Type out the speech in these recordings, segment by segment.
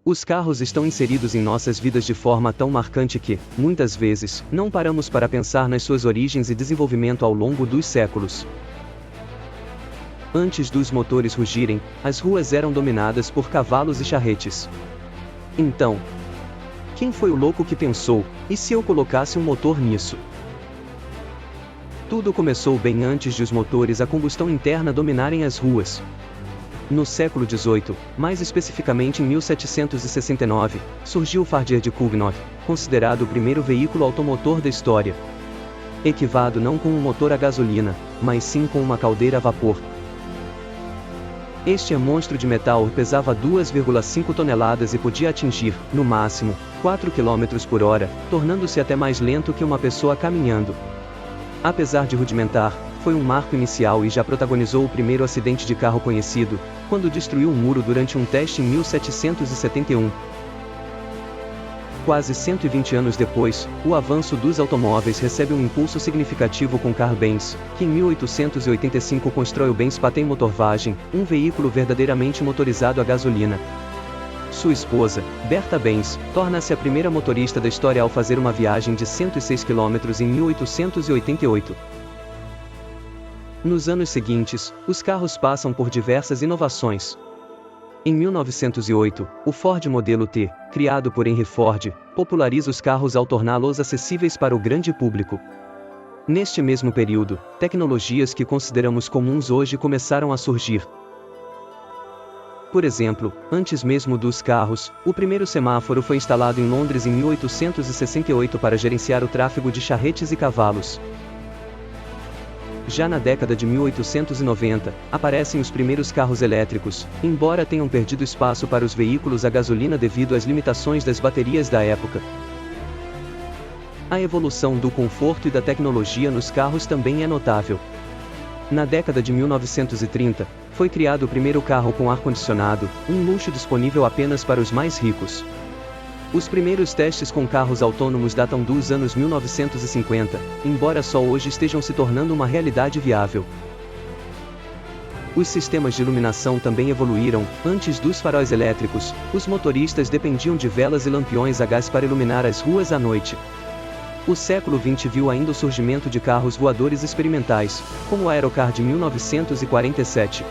Os carros estão inseridos em nossas vidas de forma tão marcante que, muitas vezes, não paramos para pensar nas suas origens e desenvolvimento ao longo dos séculos. Antes dos motores rugirem, as ruas eram dominadas por cavalos e charretes. Então, quem foi o louco que pensou, e se eu colocasse um motor nisso? Tudo começou bem antes de os motores a combustão interna dominarem as ruas. No século XVIII, mais especificamente em 1769, surgiu o Fardier de Cournot, considerado o primeiro veículo automotor da história. Equipado não com um motor a gasolina, mas sim com uma caldeira a vapor. Este monstro de metal pesava 2,5 toneladas e podia atingir, no máximo, 4 km por hora, tornando-se até mais lento que uma pessoa caminhando. Apesar de rudimentar, foi um marco inicial e já protagonizou o primeiro acidente de carro conhecido, quando destruiu um muro durante um teste em 1771. Quase 120 anos depois, o avanço dos automóveis recebe um impulso significativo com Carl Benz, que em 1885 constrói o Benz Patent Motorwagen, um veículo verdadeiramente motorizado a gasolina. Sua esposa, Bertha Benz, torna-se a primeira motorista da história ao fazer uma viagem de 106 km em 1888. Nos anos seguintes, os carros passam por diversas inovações. Em 1908, o Ford Modelo T, criado por Henry Ford, populariza os carros ao torná-los acessíveis para o grande público. Neste mesmo período, tecnologias que consideramos comuns hoje começaram a surgir. Por exemplo, antes mesmo dos carros, o primeiro semáforo foi instalado em Londres em 1868 para gerenciar o tráfego de charretes e cavalos. Já na década de 1890, aparecem os primeiros carros elétricos, embora tenham perdido espaço para os veículos a gasolina devido às limitações das baterias da época. A evolução do conforto e da tecnologia nos carros também é notável. Na década de 1930, foi criado o primeiro carro com ar-condicionado, um luxo disponível apenas para os mais ricos. Os primeiros testes com carros autônomos datam dos anos 1950, embora só hoje estejam se tornando uma realidade viável. Os sistemas de iluminação também evoluíram. Antes dos faróis elétricos, os motoristas dependiam de velas e lampiões a gás para iluminar as ruas à noite. O século XX viu ainda o surgimento de carros voadores experimentais, como o Aerocar de 1947.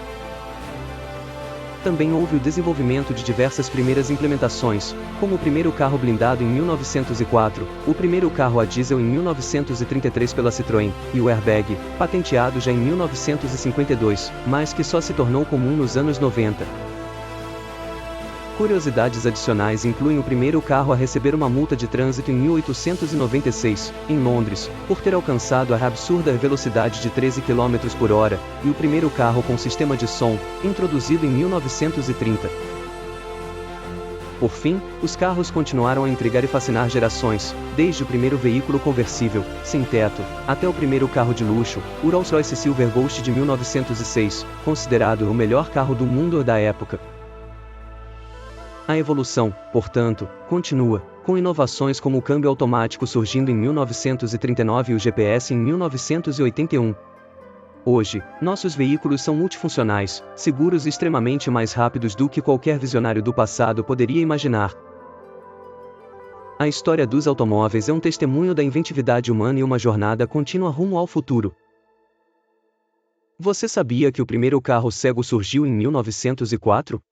Também houve o desenvolvimento de diversas primeiras implementações, como o primeiro carro blindado em 1904, o primeiro carro a diesel em 1933 pela Citroën, e o airbag, patenteado já em 1952, mas que só se tornou comum nos anos 90. Curiosidades adicionais incluem o primeiro carro a receber uma multa de trânsito em 1896, em Londres, por ter alcançado a absurda velocidade de 13 km por hora, e o primeiro carro com sistema de som, introduzido em 1930. Por fim, os carros continuaram a intrigar e fascinar gerações, desde o primeiro veículo conversível, sem teto, até o primeiro carro de luxo, o Rolls-Royce Silver Ghost de 1906, considerado o melhor carro do mundo da época. A evolução, portanto, continua, com inovações como o câmbio automático surgindo em 1939 e o GPS em 1981. Hoje, nossos veículos são multifuncionais, seguros e extremamente mais rápidos do que qualquer visionário do passado poderia imaginar. A história dos automóveis é um testemunho da inventividade humana e uma jornada contínua rumo ao futuro. Você sabia que o primeiro carro cego surgiu em 1904?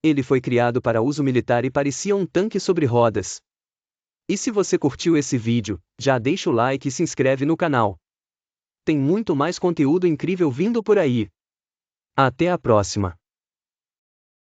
Ele foi criado para uso militar e parecia um tanque sobre rodas. E se você curtiu esse vídeo, já deixa o like e se inscreve no canal. Tem muito mais conteúdo incrível vindo por aí. Até a próxima!